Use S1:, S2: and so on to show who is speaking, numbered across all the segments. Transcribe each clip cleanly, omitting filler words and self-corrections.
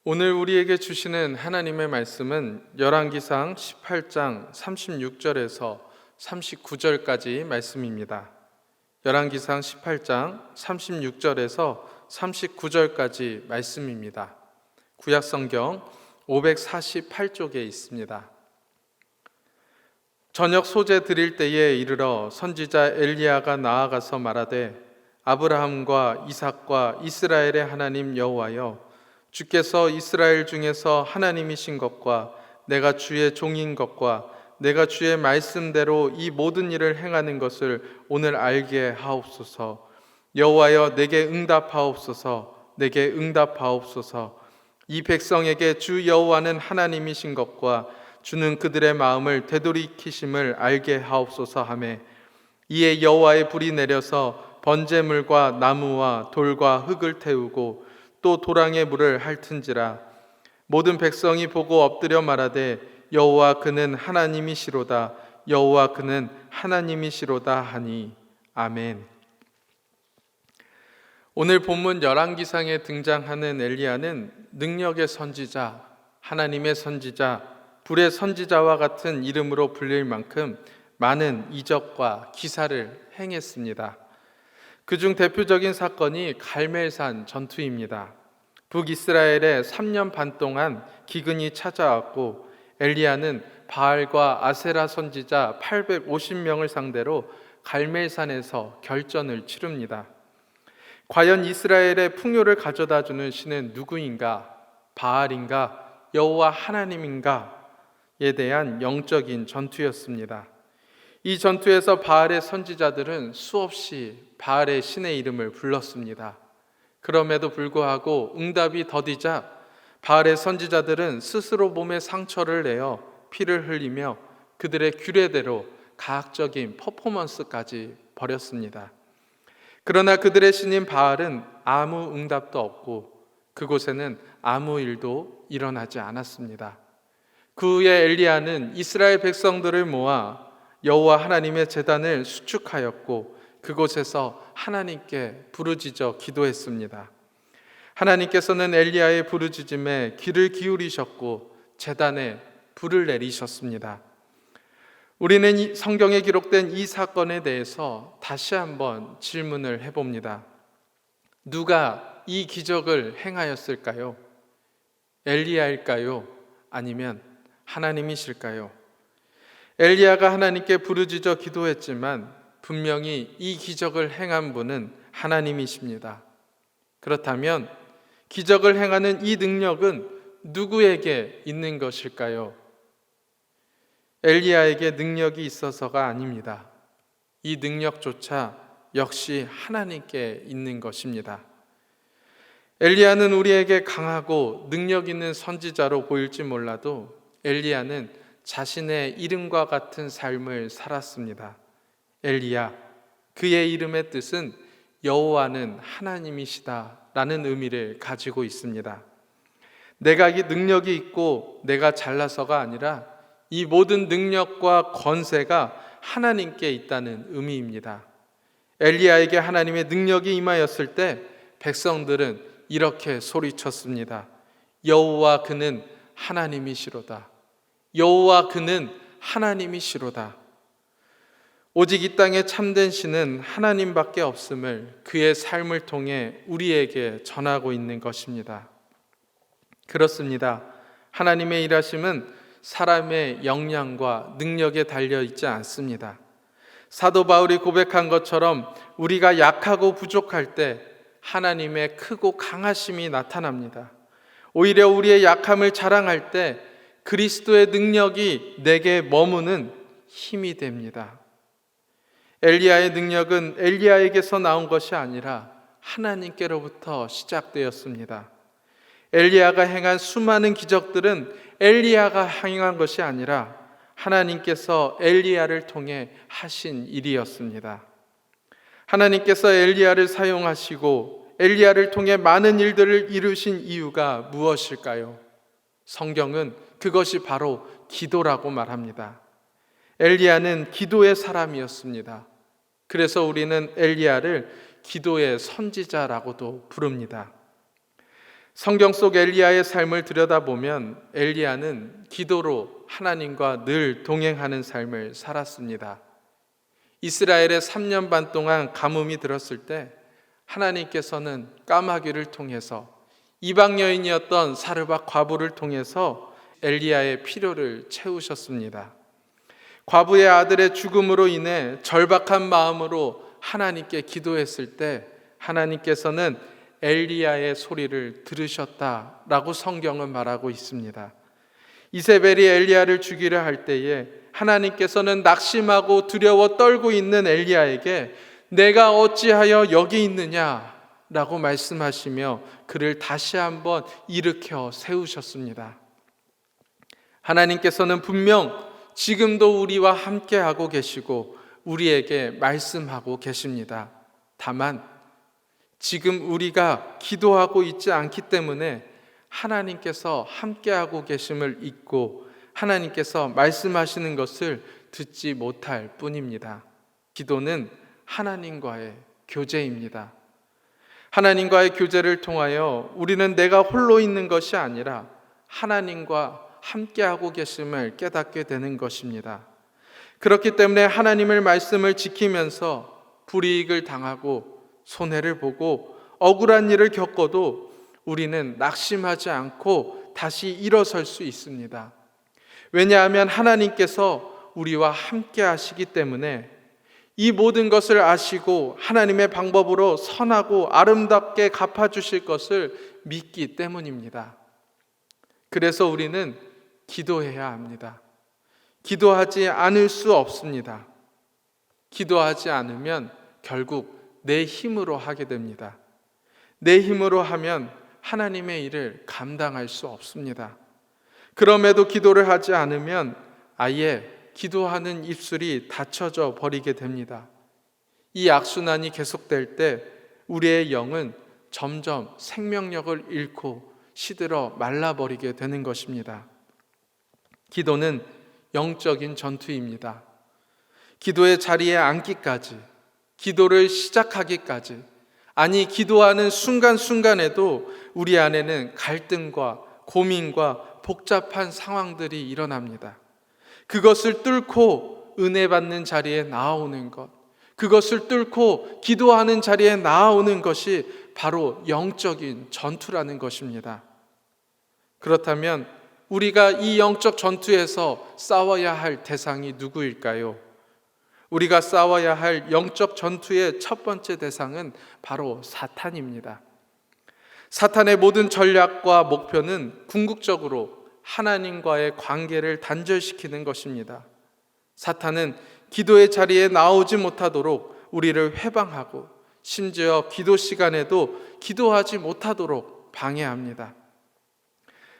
S1: 오늘 우리에게 주시는 하나님의 말씀은 열왕기상 18장 36절에서 39절까지 말씀입니다. 열왕기상 18장 36절에서 39절까지 말씀입니다. 구약성경 548쪽에 있습니다. 저녁 소재 드릴 때에 이르러 선지자 엘리야가 나아가서 말하되 아브라함과 이삭과 이스라엘의 하나님 여호와여, 주께서 이스라엘 중에서 하나님이신 것과 내가 주의 종인 것과 내가 주의 말씀대로 이 모든 일을 행하는 것을 오늘 알게 하옵소서. 여호와여, 내게 응답하옵소서. 내게 응답하옵소서. 이 백성에게 주 여호와는 하나님이신 것과 주는 그들의 마음을 되돌이키심을 알게 하옵소서 하매, 이에 여호와의 불이 내려서 번제물과 나무와 돌과 흙을 태우고 또 도랑의 물을 핥은지라. 모든 백성이 보고 엎드려 말하되 여호와 그는 하나님이시로다. 여호와 그는 하나님이시로다 하니. 아멘. 오늘 본문 열왕기상에 등장하는 엘리야는 능력의 선지자, 하나님의 선지자, 불의 선지자와 같은 이름으로 불릴 만큼 많은 이적과 기사를 행했습니다. 그중 대표적인 사건이 갈멜산 전투입니다. 북이스라엘에 3년 반 동안 기근이 찾아왔고 엘리야는 바알과 아세라 선지자 850명을 상대로 갈멜산에서 결전을 치릅니다. 과연 이스라엘의 풍요를 가져다주는 신은 누구인가? 바알인가? 여호와 하나님인가?에 대한 영적인 전투였습니다. 이 전투에서 바알의 선지자들은 수없이 바알의 신의 이름을 불렀습니다. 그럼에도 불구하고 응답이 더디자 바알의 선지자들은 스스로 몸에 상처를 내어 피를 흘리며 그들의 규례대로 가학적인 퍼포먼스까지 벌였습니다. 그러나 그들의 신인 바알은 아무 응답도 없고 그곳에는 아무 일도 일어나지 않았습니다. 그 후에 엘리야는 이스라엘 백성들을 모아 여호와 하나님의 제단을 수축하였고 그곳에서 하나님께 부르짖어 기도했습니다. 하나님께서는 엘리야의 부르짖음에 귀를 기울이셨고 제단에 불을 내리셨습니다. 우리는 이 성경에 기록된 이 사건에 대해서 다시 한번 질문을 해봅니다. 누가 이 기적을 행하였을까요? 엘리야일까요? 아니면 하나님이실까요? 엘리야가 하나님께 부르짖어 기도했지만 분명히 이 기적을 행한 분은 하나님이십니다. 그렇다면 기적을 행하는 이 능력은 누구에게 있는 것일까요? 엘리야에게 능력이 있어서가 아닙니다. 이 능력조차 역시 하나님께 있는 것입니다. 엘리야는 우리에게 강하고 능력 있는 선지자로 보일지 몰라도 엘리야는 자신의 이름과 같은 삶을 살았습니다. 엘리야, 그의 이름의 뜻은 여호와는 하나님이시다라는 의미를 가지고 있습니다. 내가 이 능력이 있고 내가 잘나서가 아니라 이 모든 능력과 권세가 하나님께 있다는 의미입니다. 엘리야에게 하나님의 능력이 임하였을 때 백성들은 이렇게 소리쳤습니다. 여호와 그는 하나님이시로다. 여호와 그는 하나님이시로다. 오직 이 땅에 참된 신은 하나님밖에 없음을 그의 삶을 통해 우리에게 전하고 있는 것입니다. 그렇습니다. 하나님의 일하심은 사람의 역량과 능력에 달려있지 않습니다. 사도 바울이 고백한 것처럼 우리가 약하고 부족할 때 하나님의 크고 강하심이 나타납니다. 오히려 우리의 약함을 자랑할 때 그리스도의 능력이 내게 머무는 힘이 됩니다. 엘리야의 능력은 엘리야에게서 나온 것이 아니라 하나님께로부터 시작되었습니다. 엘리야가 행한 수많은 기적들은 엘리야가 행한 것이 아니라 하나님께서 엘리야를 통해 하신 일이었습니다. 하나님께서 엘리야를 사용하시고 엘리야를 통해 많은 일들을 이루신 이유가 무엇일까요? 성경은 그것이 바로 기도라고 말합니다. 엘리야는 기도의 사람이었습니다. 그래서 우리는 엘리야를 기도의 선지자라고도 부릅니다. 성경 속 엘리야의 삶을 들여다보면 엘리야는 기도로 하나님과 늘 동행하는 삶을 살았습니다. 이스라엘의 3년 반 동안 가뭄이 들었을 때 하나님께서는 까마귀를 통해서 이방 여인이었던 사르밧 과부를 통해서 엘리야의 필요를 채우셨습니다. 과부의 아들의 죽음으로 인해 절박한 마음으로 하나님께 기도했을 때 하나님께서는 엘리야의 소리를 들으셨다라고 성경은 말하고 있습니다. 이세벨이 엘리야를 죽이려 할 때에 하나님께서는 낙심하고 두려워 떨고 있는 엘리야에게 내가 어찌하여 여기 있느냐라고 말씀하시며 그를 다시 한번 일으켜 세우셨습니다. 하나님께서는 분명 지금도 우리와 함께하고 계시고 우리에게 말씀하고 계십니다. 다만 지금 우리가 기도하고 있지 않기 때문에 하나님께서 함께하고 계심을 잊고 하나님께서 말씀하시는 것을 듣지 못할 뿐입니다. 기도는 하나님과의 교제입니다. 하나님과의 교제를 통하여 우리는 내가 홀로 있는 것이 아니라 하나님과 함께하고 계심을 깨닫게 되는 것입니다. 그렇기 때문에 하나님의 말씀을 지키면서 불이익을 당하고 손해를 보고 억울한 일을 겪어도 우리는 낙심하지 않고 다시 일어설 수 있습니다. 왜냐하면 하나님께서 우리와 함께 하시기 때문에 이 모든 것을 아시고 하나님의 방법으로 선하고 아름답게 갚아주실 것을 믿기 때문입니다. 그래서 우리는 기도해야 합니다. 기도하지 않을 수 없습니다. 기도하지 않으면 결국 내 힘으로 하게 됩니다. 내 힘으로 하면 하나님의 일을 감당할 수 없습니다. 그럼에도 기도를 하지 않으면 아예 기도하는 입술이 닫혀져 버리게 됩니다. 이 악순환이 계속될 때 우리의 영은 점점 생명력을 잃고 시들어 말라버리게 되는 것입니다. 기도는 영적인 전투입니다. 기도의 자리에 앉기까지, 기도를 시작하기까지, 아니 기도하는 순간순간에도 우리 안에는 갈등과 고민과 복잡한 상황들이 일어납니다. 그것을 뚫고 은혜 받는 자리에 나아오는 것, 그것을 뚫고 기도하는 자리에 나아오는 것이 바로 영적인 전투라는 것입니다. 그렇다면 우리가 이 영적 전투에서 싸워야 할 대상이 누구일까요? 우리가 싸워야 할 영적 전투의 첫 번째 대상은 바로 사탄입니다. 사탄의 모든 전략과 목표는 궁극적으로 하나님과의 관계를 단절시키는 것입니다. 사탄은 기도의 자리에 나오지 못하도록 우리를 회방하고 심지어 기도 시간에도 기도하지 못하도록 방해합니다.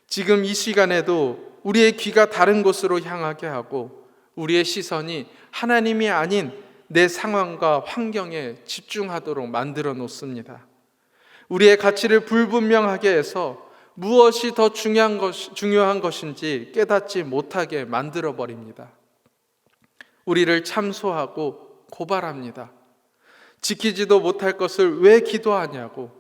S1: 지금 이 시간에도 우리의 귀가 다른 곳으로 향하게 하고 우리의 시선이 하나님이 아닌 내 상황과 환경에 집중하도록 만들어 놓습니다. 우리의 가치를 불분명하게 해서 무엇이 더 중요한 것인지 깨닫지 못하게 만들어 버립니다. 우리를 참소하고 고발합니다. 지키지도 못할 것을 왜 기도하냐고,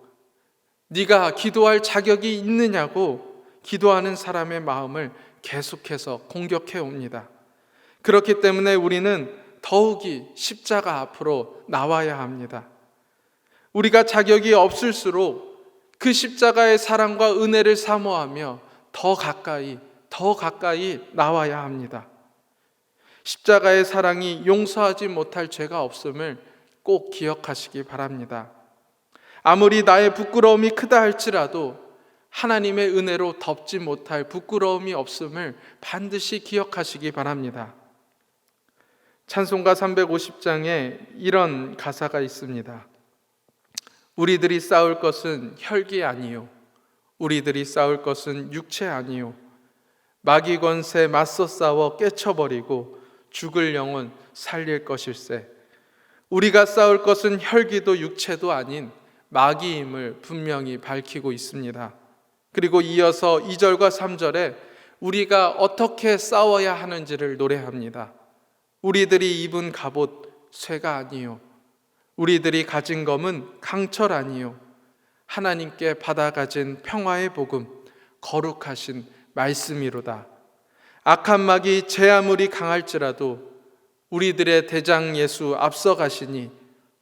S1: 네가 기도할 자격이 있느냐고 기도하는 사람의 마음을 계속해서 공격해 옵니다. 그렇기 때문에 우리는 더욱이 십자가 앞으로 나와야 합니다. 우리가 자격이 없을수록 그 십자가의 사랑과 은혜를 사모하며 더 가까이 나와야 합니다. 십자가의 사랑이 용서하지 못할 죄가 없음을 꼭 기억하시기 바랍니다. 아무리 나의 부끄러움이 크다 할지라도 하나님의 은혜로 덮지 못할 부끄러움이 없음을 반드시 기억하시기 바랍니다. 찬송가 350장에 이런 가사가 있습니다. 우리들이 싸울 것은 혈기 아니요, 우리들이 싸울 것은 육체 아니요, 마귀 권세 맞서 싸워 깨쳐버리고 죽을 영혼 살릴 것일세. 우리가 싸울 것은 혈기도 육체도 아닌 마귀임을 분명히 밝히고 있습니다. 그리고 이어서 2절과 3절에 우리가 어떻게 싸워야 하는지를 노래합니다. 우리들이 입은 갑옷 쇠가 아니요, 우리들이 가진 검은 강철 아니요, 하나님께 받아가진 평화의 복음, 거룩하신 말씀이로다. 악한 마귀 제 아무리 강할지라도 우리들의 대장 예수 앞서가시니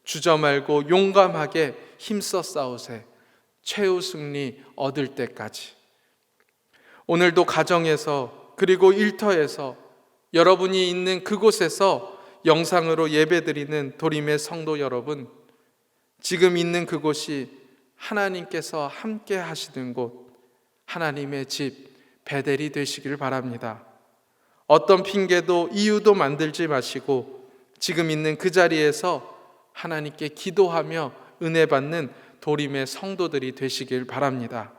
S1: 주저 말고 용감하게 힘써 싸우세. 최후 승리 얻을 때까지. 오늘도 가정에서 그리고 일터에서 여러분이 있는 그곳에서 영상으로 예배드리는 도림의 성도 여러분, 지금 있는 그곳이 하나님께서 함께 하시는 곳, 하나님의 집 베델이 되시길 바랍니다. 어떤 핑계도 이유도 만들지 마시고 지금 있는 그 자리에서 하나님께 기도하며 은혜 받는 도림의 성도들이 되시길 바랍니다.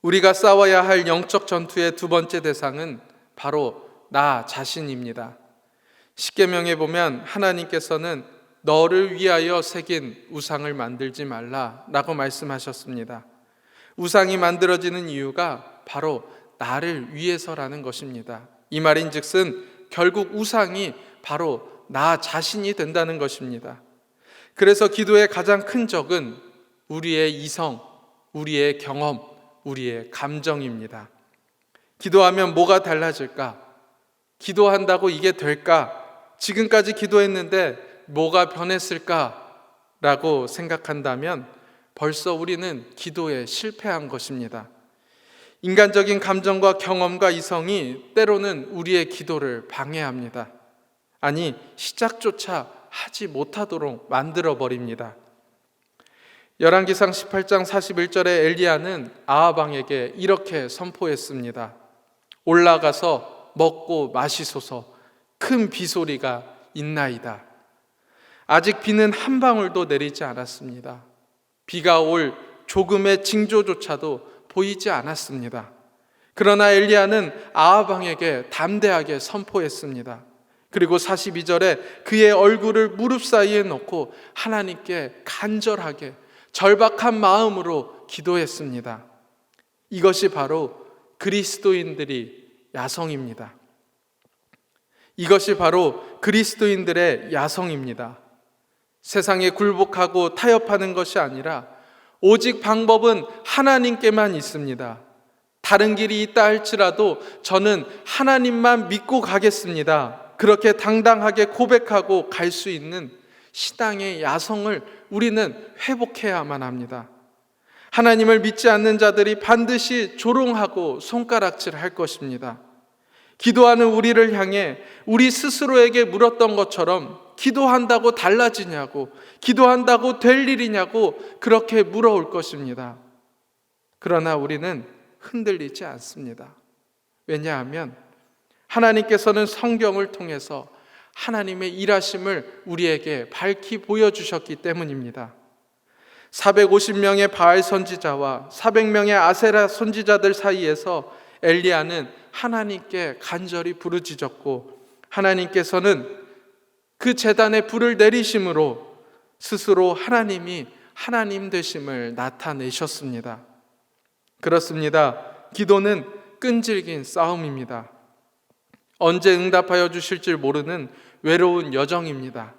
S1: 우리가 싸워야 할 영적 전투의 두 번째 대상은 바로 나 자신입니다. 십계명에 보면 하나님께서는 너를 위하여 새긴 우상을 만들지 말라라고 말씀하셨습니다. 우상이 만들어지는 이유가 바로 나를 위해서라는 것입니다. 이 말인즉슨 결국 우상이 바로 나 자신이 된다는 것입니다. 그래서 기도의 가장 큰 적은 우리의 이성, 우리의 경험, 우리의 감정입니다. 기도하면 뭐가 달라질까? 기도한다고 이게 될까? 지금까지 기도했는데 뭐가 변했을까? 라고 생각한다면 벌써 우리는 기도에 실패한 것입니다. 인간적인 감정과 경험과 이성이 때로는 우리의 기도를 방해합니다. 아니, 시작조차 하지 못하도록 만들어버립니다. 열왕기상 18장 41절에 엘리야는 아하방에게 이렇게 선포했습니다. 올라가서 먹고 마시소서. 큰 비소리가 있나이다. 아직 비는 한 방울도 내리지 않았습니다. 비가 올 조금의 징조조차도 보이지 않았습니다. 그러나 엘리야는 아하방에게 담대하게 선포했습니다. 그리고 42절에 그의 얼굴을 무릎 사이에 놓고 하나님께 간절하게 절박한 마음으로 기도했습니다. 이것이 바로 그리스도인들이 야성입니다. 이것이 바로 그리스도인들의 야성입니다. 세상에 굴복하고 타협하는 것이 아니라 오직 방법은 하나님께만 있습니다. 다른 길이 있다 할지라도 저는 하나님만 믿고 가겠습니다. 그렇게 당당하게 고백하고 갈 수 있는 신앙의 야성을 우리는 회복해야만 합니다. 하나님을 믿지 않는 자들이 반드시 조롱하고 손가락질할 것입니다. 기도하는 우리를 향해 우리 스스로에게 물었던 것처럼 기도한다고 달라지냐고, 기도한다고 될 일이냐고 그렇게 물어올 것입니다. 그러나 우리는 흔들리지 않습니다. 왜냐하면 하나님께서는 성경을 통해서 하나님의 일하심을 우리에게 밝히 보여주셨기 때문입니다. 450명의 바알 선지자와 400명의 아세라 선지자들 사이에서 엘리야는 하나님께 간절히 부르짖었고 하나님께서는 그 제단에 불을 내리심으로 스스로 하나님이 하나님 되심을 나타내셨습니다. 그렇습니다. 기도는 끈질긴 싸움입니다. 언제 응답하여 주실지 모르는 외로운 여정입니다.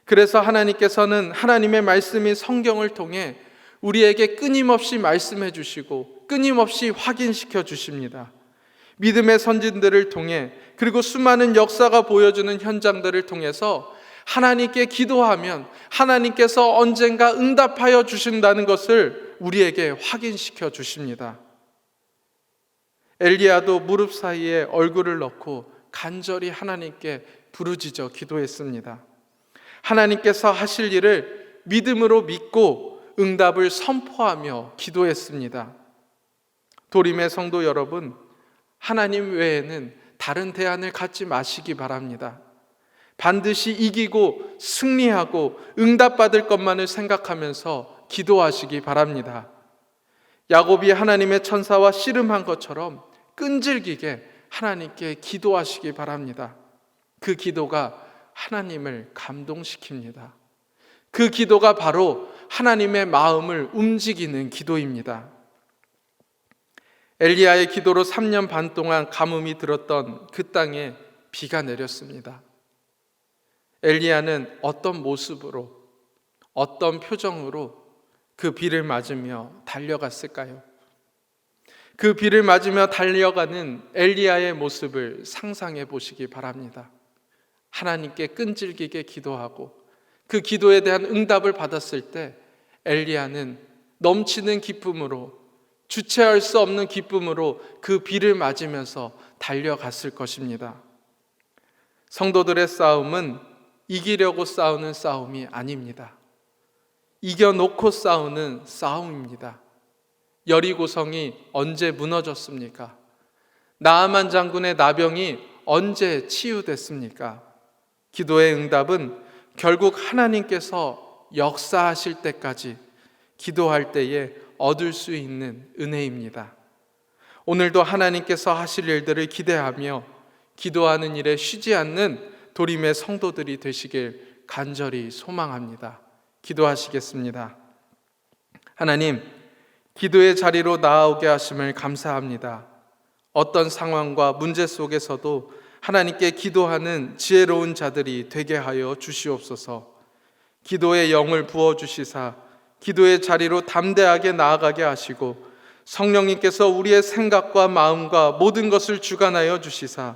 S1: 그래서 하나님께서는 하나님의 말씀인 성경을 통해 우리에게 끊임없이 말씀해 주시고 끊임없이 확인시켜 주십니다. 믿음의 선진들을 통해 그리고 수많은 역사가 보여주는 현장들을 통해서 하나님께 기도하면 하나님께서 언젠가 응답하여 주신다는 것을 우리에게 확인시켜 주십니다. 엘리야도 무릎 사이에 얼굴을 넣고 간절히 하나님께 부르짖어 기도했습니다. 하나님께서 하실 일을 믿음으로 믿고 응답을 선포하며 기도했습니다. 도림의 성도 여러분, 하나님 외에는 다른 대안을 갖지 마시기 바랍니다. 반드시 이기고 승리하고 응답받을 것만을 생각하면서 기도하시기 바랍니다. 야곱이 하나님의 천사와 씨름한 것처럼 끈질기게 하나님께 기도하시기 바랍니다. 그 기도가 하나님을 감동시킵니다. 그 기도가 바로 하나님의 마음을 움직이는 기도입니다. 엘리야의 기도로 3년 반 동안 가뭄이 들었던 그 땅에 비가 내렸습니다. 엘리야는 어떤 모습으로, 어떤 표정으로 그 비를 맞으며 달려갔을까요? 그 비를 맞으며 달려가는 엘리야의 모습을 상상해 보시기 바랍니다. 하나님께 끈질기게 기도하고 그 기도에 대한 응답을 받았을 때 엘리야는 넘치는 기쁨으로, 주체할 수 없는 기쁨으로 그 비를 맞으면서 달려갔을 것입니다. 성도들의 싸움은 이기려고 싸우는 싸움이 아닙니다. 이겨놓고 싸우는 싸움입니다. 여리고성이 언제 무너졌습니까? 나아만 장군의 나병이 언제 치유됐습니까? 기도의 응답은 결국 하나님께서 역사하실 때까지 기도할 때에 얻을 수 있는 은혜입니다. 오늘도 하나님께서 하실 일들을 기대하며 기도하는 일에 쉬지 않는 도림의 성도들이 되시길 간절히 소망합니다. 기도하시겠습니다. 하나님, 기도의 자리로 나아오게 하심을 감사합니다. 어떤 상황과 문제 속에서도 하나님께 기도하는 지혜로운 자들이 되게 하여 주시옵소서. 기도의 영을 부어주시사 기도의 자리로 담대하게 나아가게 하시고 성령님께서 우리의 생각과 마음과 모든 것을 주관하여 주시사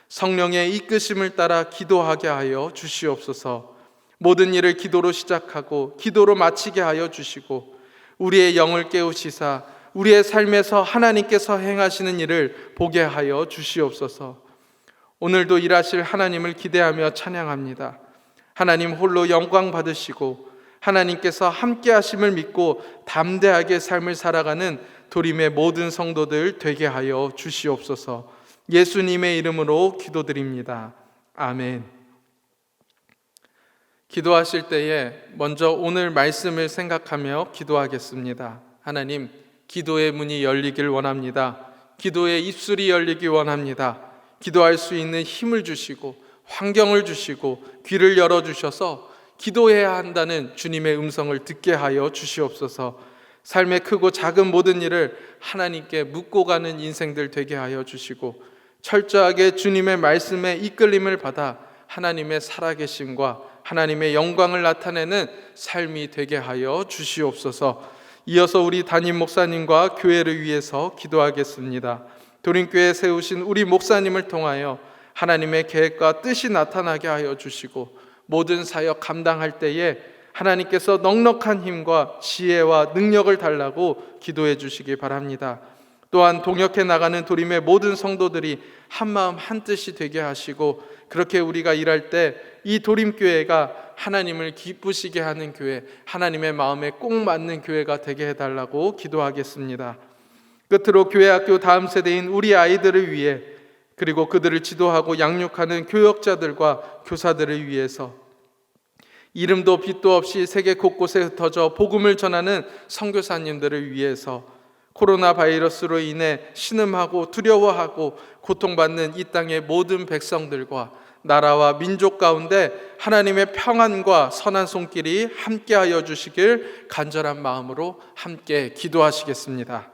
S1: 성령의 이끄심을 따라 기도하게 하여 주시옵소서. 모든 일을 기도로 시작하고 기도로 마치게 하여 주시고 우리의 영을 깨우시사 우리의 삶에서 하나님께서 행하시는 일을 보게 하여 주시옵소서. 오늘도 일하실 하나님을 기대하며 찬양합니다. 하나님 홀로 영광 받으시고 하나님께서 함께 하심을 믿고 담대하게 삶을 살아가는 도림의 모든 성도들 되게 하여 주시옵소서. 예수님의 이름으로 기도드립니다. 아멘. 기도하실 때에 먼저 오늘 말씀을 생각하며 기도하겠습니다. 하나님, 기도의 문이 열리길 원합니다. 기도의 입술이 열리길 원합니다. 기도할 수 있는 힘을 주시고 환경을 주시고 귀를 열어주셔서 기도해야 한다는 주님의 음성을 듣게 하여 주시옵소서. 삶의 크고 작은 모든 일을 하나님께 묻고 가는 인생들 되게 하여 주시고 철저하게 주님의 말씀에 이끌림을 받아 하나님의 살아계심과 하나님의 영광을 나타내는 삶이 되게 하여 주시옵소서. 이어서 우리 담임 목사님과 교회를 위해서 기도하겠습니다. 도림교회에 세우신 우리 목사님을 통하여 하나님의 계획과 뜻이 나타나게 하여 주시고 모든 사역 감당할 때에 하나님께서 넉넉한 힘과 지혜와 능력을 달라고 기도해 주시기 바랍니다. 또한 동역해 나가는 도림의 모든 성도들이 한마음 한뜻이 되게 하시고 그렇게 우리가 일할 때 이 도림교회가 하나님을 기쁘시게 하는 교회, 하나님의 마음에 꼭 맞는 교회가 되게 해달라고 기도하겠습니다. 끝으로 교회학교 다음 세대인 우리 아이들을 위해 그리고 그들을 지도하고 양육하는 교역자들과 교사들을 위해서 이름도 빛도 없이 세계 곳곳에 흩어져 복음을 전하는 선교사님들을 위해서 코로나 바이러스로 인해 신음하고 두려워하고 고통받는 이 땅의 모든 백성들과 나라와 민족 가운데 하나님의 평안과 선한 손길이 함께하여 주시길 간절한 마음으로 함께 기도하시겠습니다.